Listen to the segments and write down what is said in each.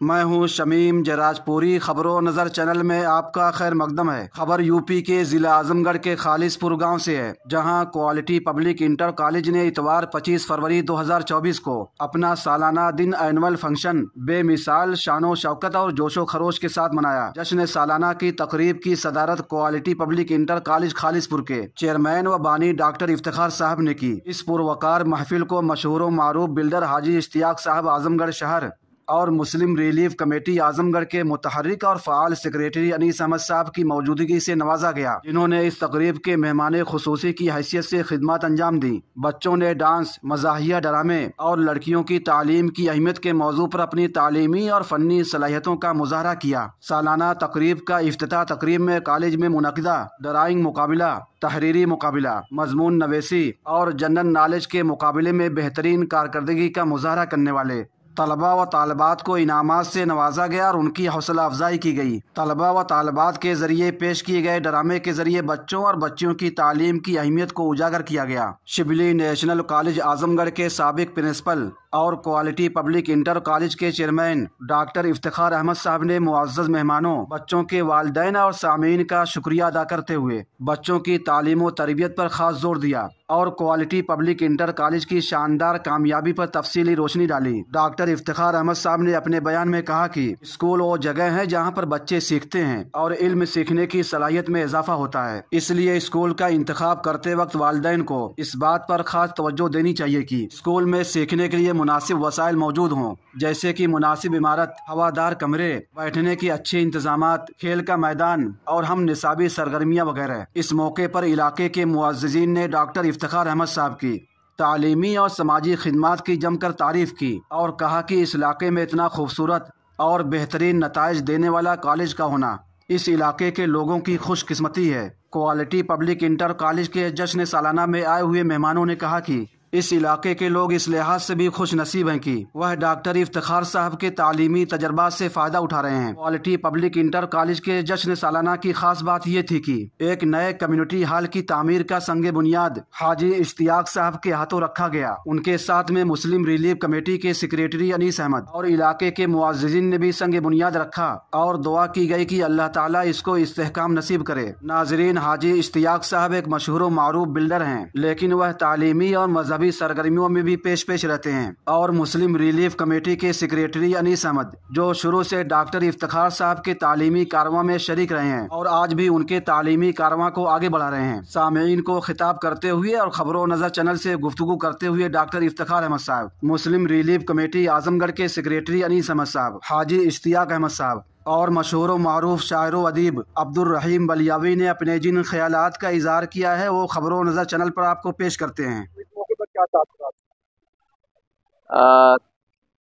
मैं हूं शमीम जराजपुरी। खबरों नज़र चैनल में आपका खैर मकदम है। खबर यूपी के ज़िला आजमगढ़ के खालिसपुर गांव से है, जहां क्वालिटी पब्लिक इंटर कॉलेज ने इतवार 25 फरवरी 2024 को अपना सालाना दिन एनुअल फंक्शन बेमिसाल शानो शौकत और जोशो खरोश के साथ मनाया। जश्न सालाना की तकरीब की सदारत quality public inter college Khalispur के चेयरमैन व बानी डॉक्टर इफ्तिखार साहब ने की। इस पुरवकार महफिल को मशहूर मारूफ बिल्डर हाजी इश्तियाक साहब आजमगढ़ शहर और मुस्लिम रिलीफ कमेटी आजमगढ़ के मुतहर्रिक और फ़ाल सेक्रेटरी अनीस अहमद साहब की मौजूदगी से नवाजा गया, जिन्होंने इस तकरीब के मेहमान खुसूसी की हैसियत से खिदमत अंजाम दी। बच्चों ने डांस, मज़ाहिया ड्रामे और लड़कियों की तालीम की अहमियत के मौजू पर अपनी तालीमी और फ़न्नी सलाहियतों का मुजाहरा किया। सालाना तकरीब का इफ्तिताह तकरीब में कॉलेज में मुनक़िदा ड्राइंग मुकाबला, तहरीरी मुकाबला, मजमून नवेसी और जनरल नॉलेज के मुकाबले में बेहतरीन कारकर्दगी का मुजाहरा करने वाले तलबा व तालबात को इनामात से नवाजा गया और उनकी हौसला अफजाई की गई। तलबा व तालबात के जरिए पेश किए गए ड्रामे के जरिए बच्चों और बच्चियों की तालीम की अहमियत को उजागर किया गया। शिबली नेशनल कॉलेज आजमगढ़ के साबिक प्रिंसिपल और क्वालिटी पब्लिक इंटर कॉलेज के चेयरमैन डॉक्टर इफ्तिखार अहमद साहब ने मुअज़्ज़ज़ मेहमानों, बच्चों के वालिदैन और सामीन का शुक्रिया अदा करते हुए बच्चों की तालीम व तरबियत पर खास जोर दिया और क्वालिटी पब्लिक इंटर कॉलेज की शानदार कामयाबी पर तफसीली रोशनी डाली। डॉक्टर इफ्तिखार अहमद साहब ने अपने बयान में कहा कि स्कूल वो जगह है जहाँ पर बच्चे सीखते हैं और इल्म सीखने की सलाहियत में इजाफा होता है। इसलिए स्कूल का इंतखाब करते वक्त वालिदैन को इस बात पर खास तवज्जो देनी चाहिए कि स्कूल में सीखने के लिए मुनासिब वसाइल मौजूद हों, जैसे कि मुनासिब इमारत, हवादार कमरे, बैठने के अच्छे इंतजामात, खेल का मैदान और हम निसाबी सरगर्मियाँ वगैरह। इस मौके पर इलाके के मुअज़्ज़िज़ीन ने डॉक्टर इफ्तिखार अहमद साहब की तालीमी और समाजी खिदमात की जमकर तारीफ की और कहा कि इस इलाके में इतना खूबसूरत और बेहतरीन नताइज देने वाला कॉलेज का होना इस इलाके के लोगों की खुशकिस्मती है। क्वालिटी पब्लिक इंटर कॉलेज के जश्न सालाना में आए हुए मेहमानों ने कहा कि इस इलाके के लोग इस लिहाज से भी खुश नसीब हैं कि वह डॉक्टर इफ्तिखार साहब के तालीमी तजर्बात से फ़ायदा उठा रहे हैं। क्वालिटी पब्लिक इंटर कॉलेज के जश्न सालाना की खास बात ये थी कि एक नए कम्युनिटी हॉल की तामीर का संगे बुनियाद हाजी इश्तियाक साहब के हाथों रखा गया। उनके साथ में मुस्लिम रिलीफ कमेटी के सेक्रेटरी अनीस अहमद और इलाके के मुअज़्ज़िज़ीन ने भी संगे बुनियाद रखा और दुआ की गई कि अल्लाह ताला इसको इस्तेहकाम नसीब करे। नाज़रीन, हाजी इश्तियाक साहब एक मशहूर मारूफ बिल्डर हैं, लेकिन वह तालीमी और मजहबी सरगर्मियों में भी पेश रहते हैं। और मुस्लिम रिलीफ कमेटी के सेक्रेटरी अनीस अहमद, जो शुरू से डॉक्टर इफ्तिखार साहब के तालीमी कारवां में शरीक रहे हैं और आज भी उनके तालीमी कारवां को आगे बढ़ा रहे हैं। सामीन को खिताब करते हुए और खबरों नजर चैनल से गुफ्तगू करते हुए डॉक्टर इफ्तिखार अहमद साहब, मुस्लिम रिलीफ कमेटी आजमगढ़ के सेक्रेटरी अनीस अहमद साहब, हाजी इश्तियाक अहमद साहब और मशहूर मारूफ शायर व अदीब अब्दुल रहीम बलियावी ने अपने जिन ख्यालात का इजहार किया है वो खबरों नजर चैनल पर आपको पेश करते हैं।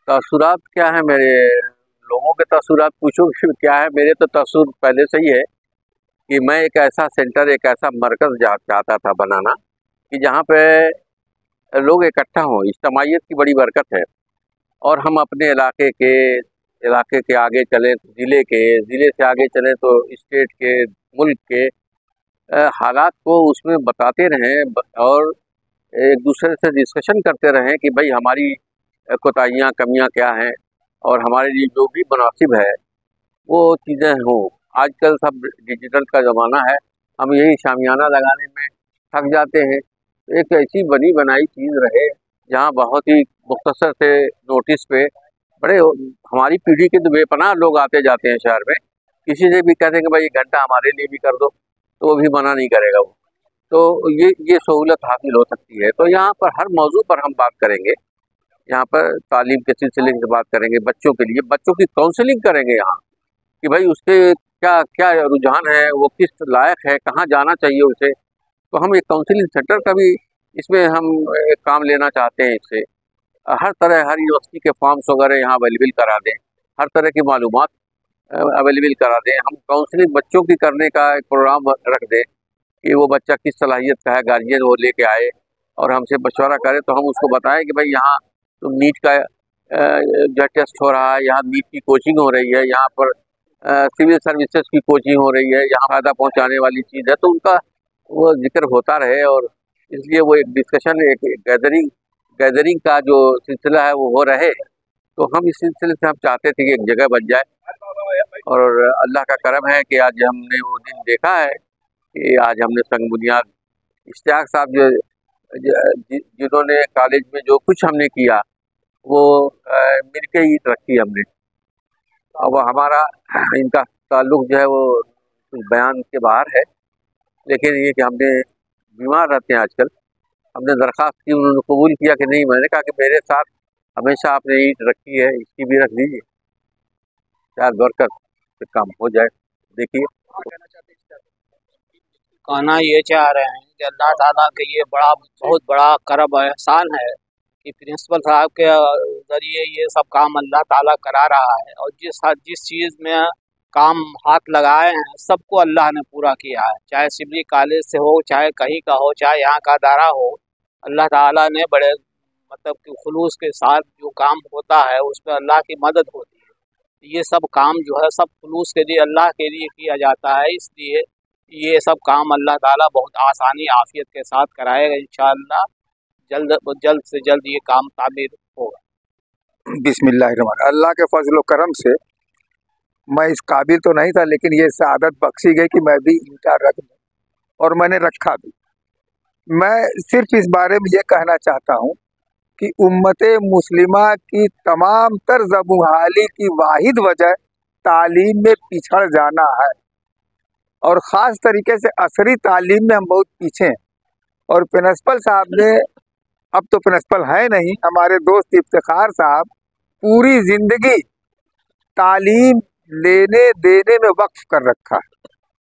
तासुरात क्या है मेरे, लोगों के तासुरात पूछो कि क्या है। मेरे तो तासुर पहले से ही है कि मैं एक ऐसा सेंटर, एक ऐसा मरकज़ चाहता था बनाना कि जहाँ पे लोग इकट्ठा हों। इज्तिमाइयत की बड़ी बरकत है और हम अपने इलाके के आगे चलें तो ज़िले से आगे चलें तो स्टेट के, मुल्क के हालात को उसमें बताते रहें और एक दूसरे से डिस्कशन करते रहें कि भाई हमारी कोताहियाँ, कमियाँ क्या हैं और हमारे लिए जो भी मुनासिब है वो चीज़ें हों। आजकल सब डिजिटल का ज़माना है, हम यही शामियाना लगाने में थक जाते हैं। एक ऐसी बनी बनाई चीज़ रहे जहाँ बहुत ही मुख्तसर से नोटिस पे बड़े, हमारी पीढ़ी के तो बेपनाह लोग आते जाते हैं शहर में। किसी से भी कहते हैं कि भाई 1 घंटा हमारे लिए भी कर दो तो वो भी मना नहीं करेगा वो। तो ये सहूलत हासिल हो सकती है। तो यहाँ पर हर मौजू पर हम बात करेंगे। यहाँ पर तालीम के सिलसिले से बात करेंगे, बच्चों के लिए बच्चों की काउंसलिंग करेंगे यहाँ कि भाई उसके क्या क्या रुझान है, वो किस लायक है, कहाँ जाना चाहिए उसे। तो हम एक काउंसलिंग सेंटर का भी इसमें हम काम लेना चाहते हैं। इससे हर यूनिवर्सिटी के फॉर्म्स वगैरह यहाँ अवेलेबल करा दें, हर तरह की मालूमात अवेलेबल करा दें। हम काउंसलिंग बच्चों की करने का एक प्रोग्राम रख दें कि वो बच्चा किस सलाहियत का है, गार्जियन वो लेके आए और हमसे मशवरा करे तो हम उसको बताएं कि भाई यहाँ तो नीट का जो टेस्ट हो रहा है, यहाँ नीट की कोचिंग हो रही है, यहाँ पर सिविल सर्विसेज की कोचिंग हो रही है, यहाँ फ़ायदा पहुँचाने वाली चीज़ है, तो उनका वो जिक्र होता रहे। और इसलिए वो एक डिस्कशन, एक गैदरिंग का जो सिलसिला है वो हो रहे। तो हम इस सिलसिले से हम चाहते थे कि एक जगह बन जाए, और अल्लाह का करम है कि आज हमने वो दिन देखा है कि आज हमने संग बुनियाद इश्तियाक साहब जिन्होंने कॉलेज में जो कुछ हमने किया वो मिल के ईद रखी हमने। अब हमारा इनका ताल्लुक जो है वो कुछ बयान के बाहर है, लेकिन ये कि हमने बीमार रहते हैं आजकल, हमने दरख्वास्त की, उन्होंने कबूल किया कि नहीं। मैंने कहा कि मेरे साथ हमेशा आपने ईद रखी है, इसकी भी रख दीजिए, शायद बरकत से काम हो जाए। देखिए, कहना ये चाह रहे हैं कि अल्लाह ताला के ये बहुत बड़ा करम एहसान है कि प्रिंसिपल साहब के ज़रिए ये सब काम अल्लाह ताला करा रहा है, और जिस चीज़ में काम हाथ लगाए हैं सबको अल्लाह ने पूरा किया है, चाहे सिवली कॉलेज से हो, चाहे कहीं का हो, चाहे यहाँ का अदारा हो। अल्लाह ताला ने बड़े मतलब कि खुलूस के साथ जो काम होता है उसमें अल्लाह की मदद होती है। ये सब काम जो है सब खुलूस के लिए, अल्लाह के लिए किया जाता है, इसलिए ये सब काम अल्लाह ताला बहुत आसानी आफियत के साथ कराएगा इंशाअल्लाह। जल्द से जल्द ये काम तामीर होगा। बिस्मिल्लाहिर्रहमानिर्रहीम। अल्लाह के फजल व करम से मैं इस काबिल तो नहीं था, लेकिन ये सआदत बख्शी गई कि मैं भी ईंटा रख दूं, और मैंने रखा भी। मैं सिर्फ इस बारे में ये कहना चाहता हूँ कि उम्मत मुस्लिमा की तमाम तर ज़बूहाली की वाहिद वजह तालीम में पिछड़ जाना है, और ख़ास तरीके से असरी तालीम में हम बहुत पीछे हैं। और प्रिंसिपल साहब ने, अब तो प्रिंसिपल है नहीं, हमारे दोस्त इफ्तिखार साहब पूरी ज़िंदगी तालीम लेने देने में वक्फ कर रखा है,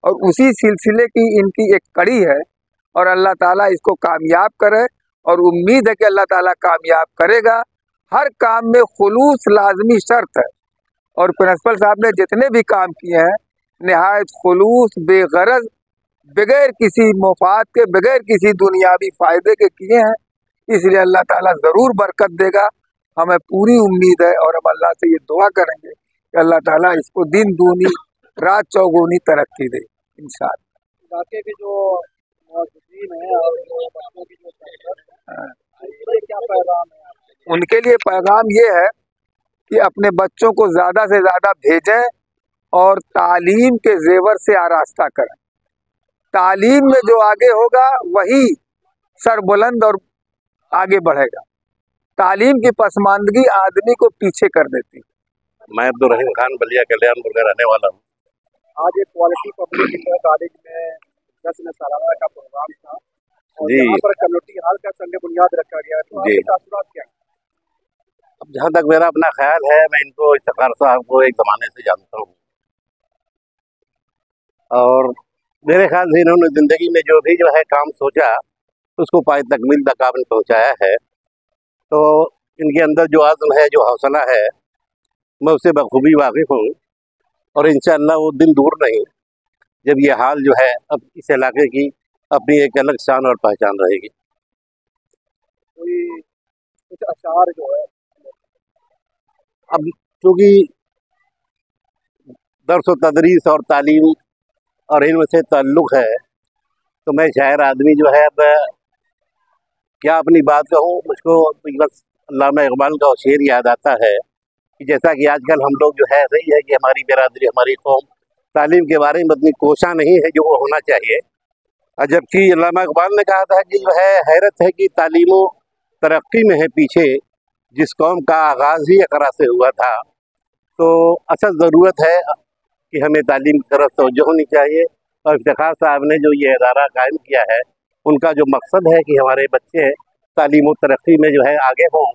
और उसी सिलसिले की इनकी एक कड़ी है, और अल्लाह ताला इसको कामयाब करे, और उम्मीद है कि अल्लाह ताला कामयाब करेगा। हर काम में खुलूस लाजमी शर्त है, और प्रिंसिपल साहब ने जितने भी काम किए हैं नहायत खुलूस, बेगरज, बगैर किसी मुफाद के, बगैर किसी दुनियावी फ़ायदे के किए हैं। इसलिए अल्लाह ताला ज़रूर बरकत देगा, हमें पूरी उम्मीद है, और हम अल्लाह से ये दुआ करेंगे कि अल्लाह ताला इसको दिन दूनी रात चौगुनी तरक्की दे इंशाअल्लाह। इलाके के जो मौजूदीन हैं और जो बच्चों की जो क्या पैगाम है? उनके लिए पैगाम ये है कि अपने बच्चों को ज़्यादा से ज़्यादा भेजें और तालीम के जेवर से आरास्ता करें। तालीम में जो आगे होगा वही सरबुलंद और आगे बढ़ेगा। तालीम की पसमानदगी आदमी को पीछे कर देती है। मैं अब्दुल रहीम खान बलिया कल्याणपुर का रहने वाला हूँ। आज एक क्वालिटी पब्लिक इंटर कॉलेज में जश्न सालाना का प्रोग्राम था, और जी, यहाँ पर कम्युनिटी हॉल का संग बुनियाद रखा गया, तो आपके तासुरात क्या हैं? अब जहाँ तक मेरा अपना ख्याल है, मैं इनको इफ्तिखार साहब को एक ज़माने से जानता हूँ, और मेरे ख्याल से इन्होंने ज़िंदगी में जो भी जो है काम सोचा उसको पाए तकमील तक आपने पहुँचाया है। तो इनके अंदर जो आज़म है, जो हौसला है, मैं उससे बखूबी वाकिफ़ हूँ, और इंशाअल्लाह वो दिन दूर नहीं जब ये हाल जो है अब इस इलाके की अपनी एक अलग शान और पहचान रहेगी। कोई कुछ अशार जो है, अब क्योंकि दर्स व तदरीस और तालीम और इल्म से ताल्लुक़ है, तो मैं शायर आदमी जो है, अब क्या अपनी बात कहूँ, मुझको बस अल्लामा इक़बाल का शेर याद आता है कि जैसा कि आजकल हम लोग जो है सही है कि हमारी बिरादरी, हमारी कौम तालीम के बारे में इतनी कोशा नहीं है जो वो होना चाहिए। जबकि अल्लामा इक़बाल ने कहा था कि जो है हैरत है कि तालीम तरक्की में है पीछे, जिस कौम का आगाज़ ही इक़रा से हुआ था। तो असल ज़रूरत है कि हमें तालीम की तरफ तवज्जो होनी चाहिए, और इफ्तिखार साहब ने जो ये अदारा कायम किया है, उनका जो मकसद है कि हमारे बच्चे तालीम और तरक्की में जो है आगे हों,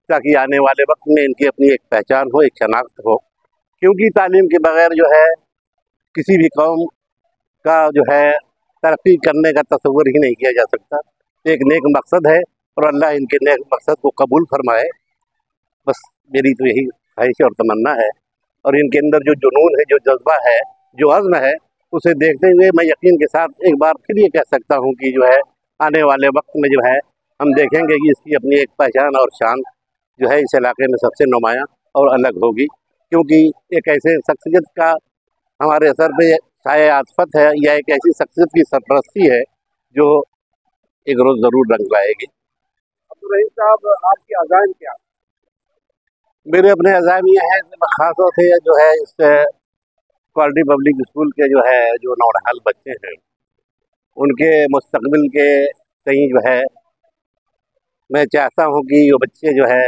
ताकि आने वाले वक्त में इनकी अपनी एक पहचान हो, एक शनाख्त हो। क्योंकि तालीम के बग़ैर जो है किसी भी कौम का जो है तरक्की करने का तसव्वुर ही नहीं किया जा सकता। एक नेक मकसद है, और अल्लाह इनके नेक मकसद को कबूल फरमाए, बस मेरी तो यही ख्वाहिश और तमन्ना है। और इनके अंदर जो जुनून है, जो जज्बा है, जो अज़्म है, उसे देखते हुए मैं यकीन के साथ एक बार फिर ये कह सकता हूँ कि जो है आने वाले वक्त में जो है हम देखेंगे कि इसकी अपनी एक पहचान और शान जो है इस इलाके में सबसे नुमायाँ और अलग होगी। क्योंकि एक ऐसे शख्सियत का हमारे असर पे साए आतफत है, या एक ऐसी शख्सियत की सरपरस्ती है जो एक रोज़ ज़रूर रंग लाएगी। अब्दुल रहीम साहब, आपकी अज़ान क्या? मेरे अपने अज़ाम ये है ख़ास तौर से जो है इस क्वालिटी पब्लिक स्कूल के जो है जो नौनिहाल बच्चे हैं उनके मुस्तकबिल के कहीं जो है मैं चाहता हूँ कि ये बच्चे जो है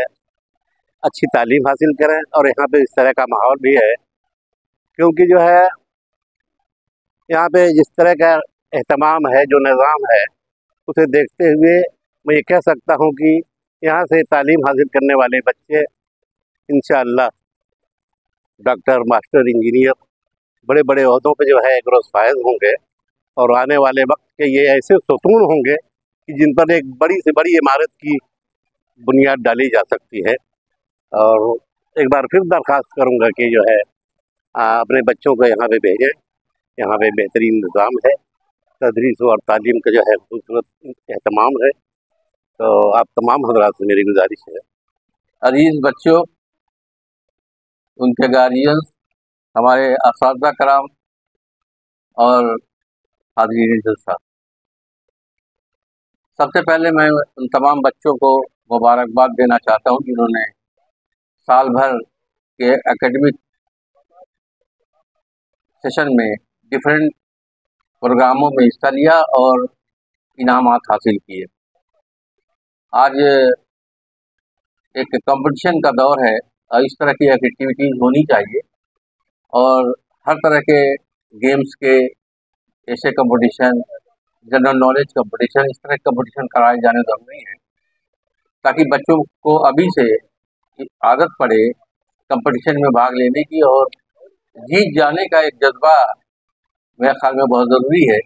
अच्छी तालीम हासिल करें और यहाँ पे इस तरह का माहौल भी है क्योंकि जो है यहाँ पे जिस तरह का एहतमाम है जो निज़ाम है उसे देखते हुए मैं ये कह सकता हूँ कि यहाँ से तालीम हासिल करने वाले बच्चे इंशाअल्लाह डॉक्टर, मास्टर, इंजीनियर बड़े बड़े ओहदों पे जो है ग्रोस फायज होंगे और आने वाले वक्त के ये ऐसे सुतून होंगे कि जिन पर एक बड़ी से बड़ी इमारत की बुनियाद डाली जा सकती है। और एक बार फिर दरख्वास्त करूँगा कि जो है अपने बच्चों को यहाँ पे भेजें। यहाँ पे बेहतरीन निज़ाम है, तदरीस और तालीम का जो है खूबसूरत एहतमाम है। तो आप तमाम हज़रात से मेरी गुजारिश है। अजीज़ बच्चों, उनके गार्जियंस, हमारे असातिज़ा कराम और हाज़रीन जलसा, सबसे पहले मैं उन तमाम बच्चों को मुबारकबाद देना चाहता हूँ जिन्होंने साल भर के एकेडमिक सेशन में डिफरेंट प्रोग्रामों में हिस्सा लिया और इनामात हासिल किए। आज एक कंपटीशन का दौर है और इस तरह की एक्टिविटीज़ होनी चाहिए और हर तरह के गेम्स के ऐसे कंपटीशन, जनरल नॉलेज कंपटीशन, इस तरह के कंपटीशन कराए जाने ज़रूरी हैं ताकि बच्चों को अभी से आदत पड़े कंपटीशन में भाग लेने की और जीत जाने का एक जज्बा मेरे ख्याल में बहुत ज़रूरी है।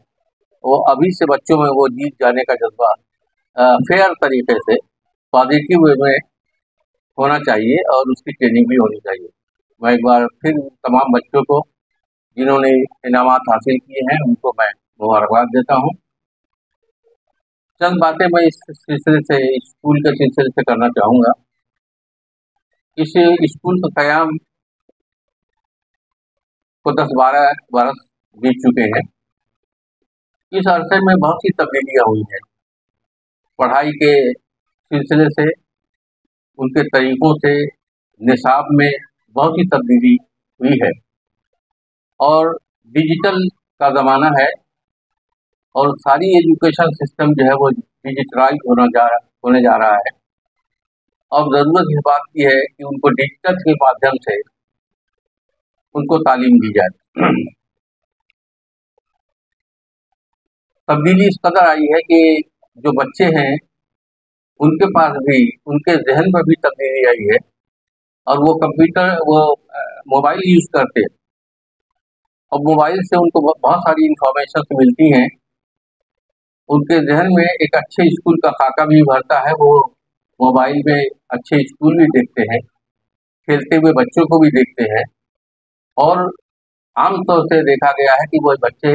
वो अभी से बच्चों में वो जीत जाने का जज्बा फेयर तरीके से पॉजिटिव वे में होना चाहिए और उसकी ट्रेनिंग भी होनी चाहिए। मैं एक बार फिर तमाम बच्चों को जिन्होंने इनामात हासिल किए हैं उनको मैं मुबारकबाद देता हूँ। चंद बातें मैं इस सिलसिले से, स्कूल के सिलसिले से करना चाहूँगा। इस स्कूल का क़याम को 10-12 बरस बीत चुके हैं। इस अरसे में बहुत सी तब्दीलियाँ हुई हैं। पढ़ाई के सिलसिले से, उनके तरीक़ों से, निसाब में बहुत सी तब्दीली हुई है और डिजिटल का ज़माना है और सारी एजुकेशन सिस्टम जो है वो डिजिटलाइज होने जा रहा है। अब ज़रूरत इस बात की है कि उनको डिजिटल के माध्यम से उनको तालीम दी जाए। तब्दीली इस कदर आई है कि जो बच्चे हैं उनके पास भी, उनके जहन में भी तब्दीली आई है और वो मोबाइल यूज़ करते हैं और मोबाइल से उनको बहुत सारी इंफॉर्मेशन मिलती हैं। उनके जहन में एक अच्छे स्कूल का खाका भी भरता है, वो मोबाइल में अच्छे स्कूल भी देखते हैं, खेलते हुए बच्चों को भी देखते हैं और आम तौर से देखा गया है कि वो बच्चे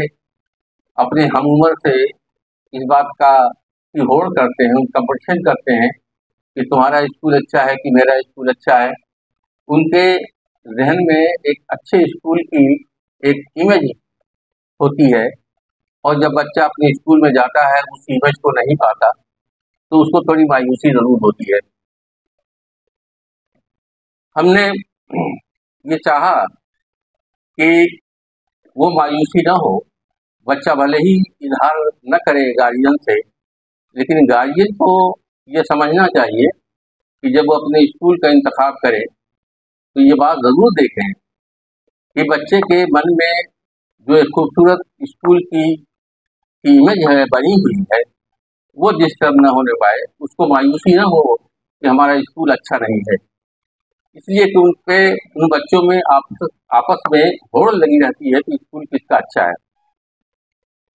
अपने हम उम्र से इस बात का की होड़ करते हैं, कंपटीशन करते हैं कि तुम्हारा स्कूल अच्छा है कि मेरा स्कूल अच्छा है। उनके जहन में एक अच्छे स्कूल की एक इमेज होती है और जब बच्चा अपने स्कूल में जाता है उस इमेज को नहीं पाता तो उसको थोड़ी मायूसी ज़रूर होती है। हमने ये चाहा कि वो मायूसी ना हो, बच्चा भले ही इजहार न करे गार्जियन से, लेकिन गार्जियन को ये समझना चाहिए कि जब वो अपने स्कूल का इंतखाब करे तो ये बात ज़रूर देखें कि बच्चे के मन में जो एक खूबसूरत स्कूल की इमेज है बनी हुई है वो डिस्टर्ब न होने पाए, उसको मायूसी ना हो कि हमारा स्कूल अच्छा नहीं है। इसलिए कि उन बच्चों में आपस में होड़ लगी रहती है कि स्कूल किसका अच्छा है।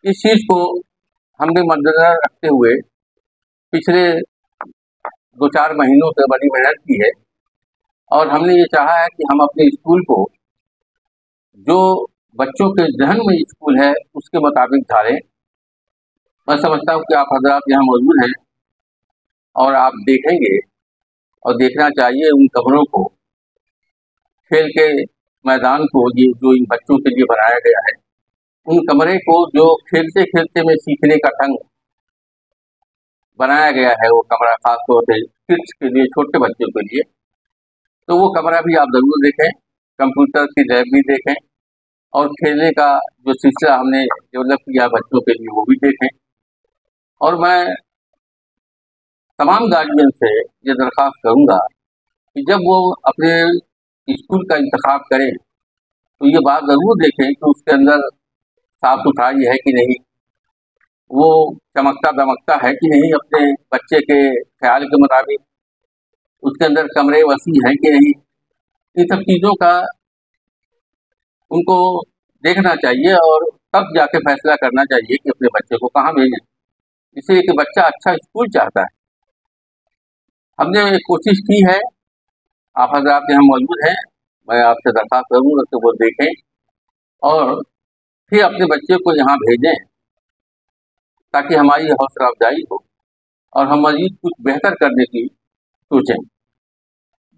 इस चीज़ को हमने मद्देनज़र रखते हुए पिछले 2-4 महीनों से बड़ी मेहनत की है और हमने ये चाहा है कि हम अपने स्कूल को जो बच्चों के जहन में स्कूल है उसके मुताबिक ढालें। मैं समझता हूँ कि आप हज़रात यहाँ मौजूद हैं और आप देखेंगे और देखना चाहिए उन कमरों को, खेल के मैदान को जो इन बच्चों के लिए बनाया गया है, उन कमरे को जो खेलते खेलते में सीखने का ढंग बनाया गया है, वो कमरा खास तौर से किड्स के लिए, छोटे बच्चों के लिए, तो वो कमरा भी आप ज़रूर देखें, कंप्यूटर की लैब भी देखें और खेलने का जो सिलसिला हमने डेवलप किया बच्चों के लिए वो भी देखें। और मैं तमाम गार्जियन से ये दरख्वास्त करूँगा कि जब वो अपने स्कूल का इंतखाब करें तो ये बात ज़रूर देखें कि उसके अंदर साफ सुथराई है कि नहीं, वो चमकता दमकता है कि नहीं अपने बच्चे के ख्याल के मुताबिक, उसके अंदर कमरे वसी हैं कि नहीं। इन सब चीज़ों का उनको देखना चाहिए और तब जाके फैसला करना चाहिए कि अपने बच्चे को कहाँ भेजें, इसलिए कि बच्चा अच्छा स्कूल चाहता है। हमने एक कोशिश की है, आप हज़रात यहाँ मौजूद हैं, मैं आपसे दरख्वास्त करूँगा कि वो देखें और फिर अपने बच्चे को यहाँ भेजें ताकि हमारी हौसला अफजाई हो और हम मज़ीद कुछ बेहतर करने की सोचें।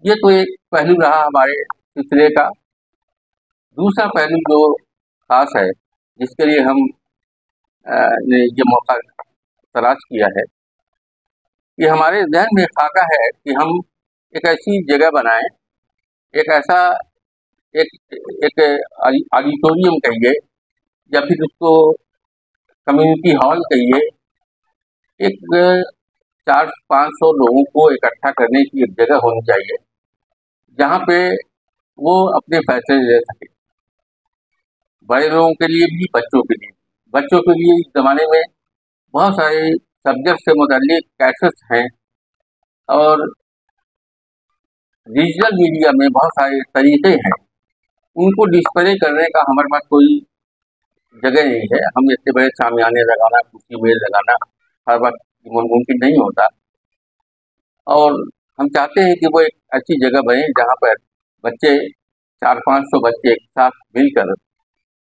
ये तो एक पहलू रहा हमारे सिलसिले का। दूसरा पहलू जो ख़ास है जिसके लिए हम ने ये मौका तलाश किया है कि हमारे जहन में खाका है कि हम एक ऐसी जगह बनाएं, एक ऐसा एक एक ऑडिटोरियम कहिए या फिर उसको कम्युनिटी हॉल कहिए, एक 400-500 लोगों को इकट्ठा करने की एक जगह होनी चाहिए जहाँ पे वो अपने फैसले ले सके, बड़े लोगों के लिए भी बच्चों के लिए। बच्चों के लिए इस ज़माने में बहुत सारे सब्जेक्ट से मुतल्लिक कैसेट्स हैं और डिजिटल मीडिया में बहुत सारे तरीक़े हैं, उनको डिस्प्ले करने का हमारे पास कोई जगह नहीं है। हम इतने बड़े शामियाने लगाना, कुर्सी मेज़ लगाना हर वक्त मुमकिन नहीं होता और हम चाहते हैं कि वो एक अच्छी जगह बने जहाँ पर बच्चे 400-500 बच्चे एक साथ मिलकर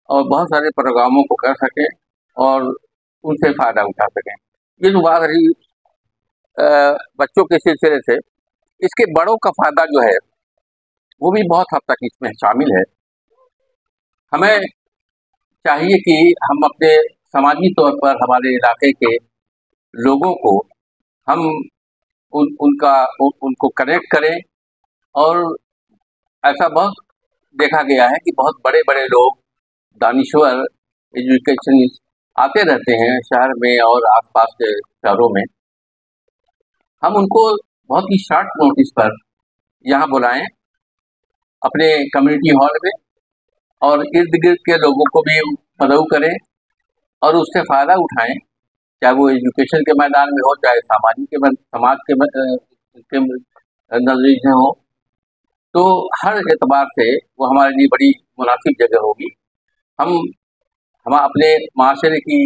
और बहुत सारे प्रोग्रामों को कर सकें और उनसे फ़ायदा उठा सकें। ये तो बात रही बच्चों के सिलसिले से। इसके बड़ों का फ़ायदा जो है वो भी बहुत हद तक इसमें शामिल है। हमें चाहिए कि हम अपने समाजी तौर पर हमारे इलाके के लोगों को हम उनको कनेक्ट करें और ऐसा बहुत देखा गया है कि बहुत बड़े बड़े लोग, दानिश्वर, एजुकेशनिस्ट आते रहते हैं शहर में और आसपास के शहरों में। हम उनको बहुत ही शॉर्ट नोटिस पर यहाँ बुलाएं अपने कम्युनिटी हॉल में और इर्द गिर्द के लोगों को भी मदऊ करें और उससे फ़ायदा उठाएं, चाहे वो एजुकेशन के मैदान में हो, चाहे समाज के नज़रिए से हो। तो हर एतबार से वो हमारे लिए बड़ी मुनासिब जगह होगी। हम अपने माशरे की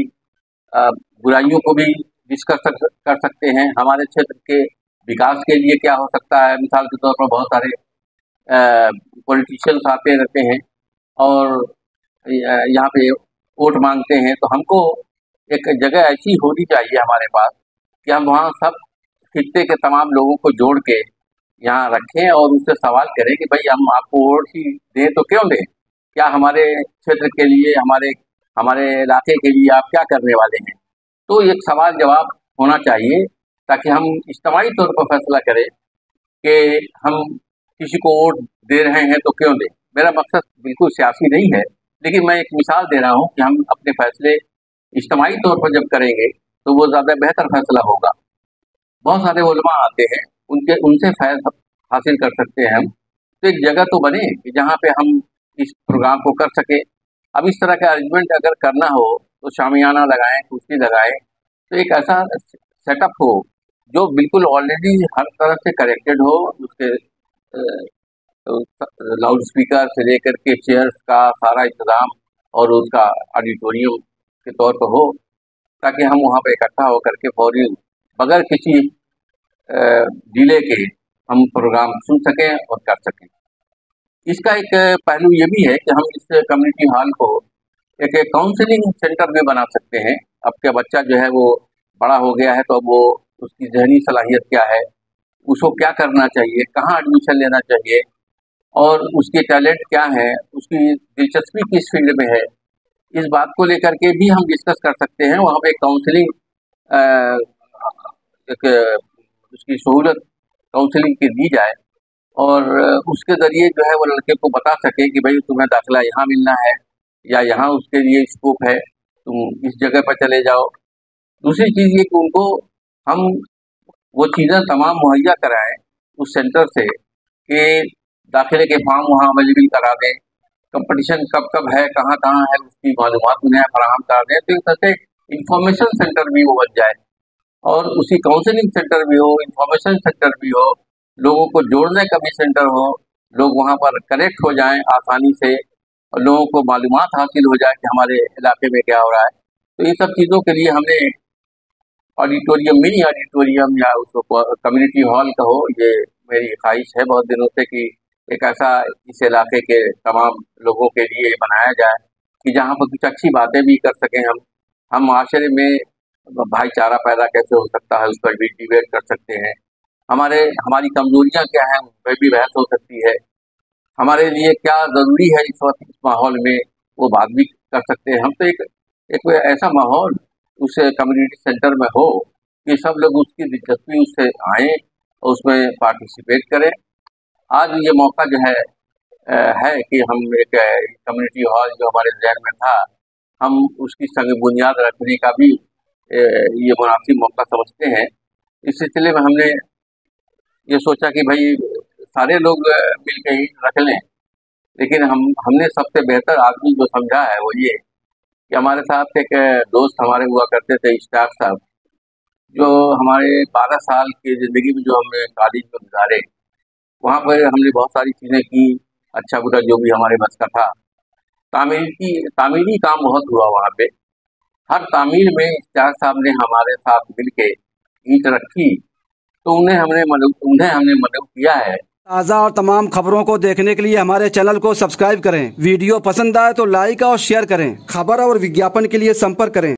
बुराइयों को भी डिस्कस कर सकते हैं। हमारे क्षेत्र के विकास के लिए क्या हो सकता है, मिसाल के तौर पर बहुत सारे पॉलिटिशियंस आते रहते हैं और यहाँ पे वोट मांगते हैं, तो हमको एक जगह ऐसी होनी चाहिए हमारे पास कि हम वहाँ सब खित्ते के तमाम लोगों को जोड़ के यहाँ रखें और उनसे सवाल करें कि भाई हम आपको वोट ही दें तो क्यों दें, क्या हमारे क्षेत्र के लिए, हमारे इलाके के लिए आप क्या करने वाले हैं। तो एक सवाल जवाब होना चाहिए ताकि हम इज्तिमाई तौर पर फैसला करें कि हम किसी को वोट दे रहे हैं तो क्यों दें। मेरा मकसद बिल्कुल सियासी नहीं है, लेकिन मैं एक मिसाल दे रहा हूँ कि हम अपने फैसले इज्तिमाई तौर पर जब करेंगे तो वो ज़्यादा बेहतर फैसला होगा। बहुत सारे उलमा आते हैं, उनसे फैज़ हासिल कर सकते हैं हम। तो एक जगह तो बने कि जहाँ पे हम इस प्रोग्राम को कर सकें। अब इस तरह का अरेंजमेंट अगर करना हो तो शामियाना लगाएं, कुर्सी लगाएं, तो एक ऐसा सेटअप हो जो बिल्कुल ऑलरेडी हर तरह से करेक्टेड हो, उसके लाउड स्पीकर से लेकर के चेयर्स का सारा इंतज़ाम और उसका ऑडिटोरियम के तौर पर हो, ताकि हम वहाँ पे इकट्ठा होकर के फौरी बगैर किसी डिले के हम प्रोग्राम सुन सकें और कर सकें। इसका एक पहलू ये भी है कि हम इस कम्युनिटी हॉल को एक काउंसलिंग सेंटर में बना सकते हैं। अब क्या बच्चा जो है वो बड़ा हो गया है तो अब वो उसकी जहनी सलाहियत क्या है, उसको क्या करना चाहिए, कहाँ एडमिशन लेना चाहिए और उसके टैलेंट क्या है, उसकी दिलचस्पी किस फील्ड में है, इस बात को लेकर के भी हम डिस्कस कर सकते हैं। वहाँ पे काउंसलिंग एक उसकी सहूलत काउंसलिंग की दी जाए और उसके ज़रिए जो है वो लड़के को बता सके कि भाई तुम्हें दाखिला यहाँ मिलना है या यहाँ उसके लिए स्कोप है, तुम इस जगह पर चले जाओ। दूसरी चीज़ ये कि उनको हम वो चीज़ें तमाम मुहैया कराएं उस सेंटर से कि दाखिले के फॉर्म वहाँ अवेलेबल करा दें, कंपटीशन कब कब है, कहाँ कहाँ है, उसकी मालूमात उन्हें फराहम करा दें। तो इस तरह से इंफॉर्मेशन सेंटर भी वो बन जाए और उसी काउंसलिंग सेंटर भी हो, इंफॉर्मेशन सेंटर भी हो, लोगों को जोड़ने का भी सेंटर हो, लोग वहाँ पर कनेक्ट हो जाएं आसानी से और लोगों को मालूमात हासिल हो जाए कि हमारे इलाके में क्या हो रहा है। तो इन सब चीज़ों के लिए हमने ऑडिटोरियम, मिनी ऑडिटोरियम या उसको कम्युनिटी हॉल कहो, ये मेरी ख्वाहिश है बहुत दिनों से कि एक ऐसा इस इलाके के तमाम लोगों के लिए बनाया जाए कि जहाँ पर कुछ अच्छी बातें भी कर सकें हम माशरे में भाईचारा पैदा कैसे हो सकता है उस पर भी डिबेट कर सकते हैं। हमारी कमजोरियाँ क्या हैं उस पर भी बहस हो सकती है। हमारे लिए क्या ज़रूरी है इस वक्त इस माहौल में, वो बात भी कर सकते हैं हम। तो एक ऐसा माहौल उस कम्युनिटी सेंटर में हो कि सब लोग उसकी दिलचस्पी उससे आएँ और उसमें पार्टिसिपेट करें। आज ये मौका जो है कि हम एक कम्युनिटी हॉल जो हमारे जहन में था, हम उसकी संग बुनियाद रखने का भी ये मुनासिब मौका समझते हैं। इस सिलसिले में हमने ये सोचा कि भाई सारे लोग मिल के ही रख लें, लेकिन हमने सबसे बेहतर आदमी जो समझा है वो ये कि हमारे साथ एक दोस्त हमारे हुआ करते थे, इश्ताक साहब, जो हमारे 12 साल की ज़िंदगी में जो हमने कॉलेज में गुजारे, वहाँ पर हमने बहुत सारी चीज़ें की, अच्छा बुरा जो भी हमारे बस का था। तामीरी काम बहुत हुआ वहाँ पे। हर तामीर में इश्ताक साहब ने हमारे साथ मिल के ईंट रखी, तो उन्हें हमने मदद किया है। ताज़ा और तमाम खबरों को देखने के लिए हमारे चैनल को सब्सक्राइब करें। वीडियो पसंद आए तो लाइक और शेयर करें। खबर और विज्ञापन के लिए संपर्क करें।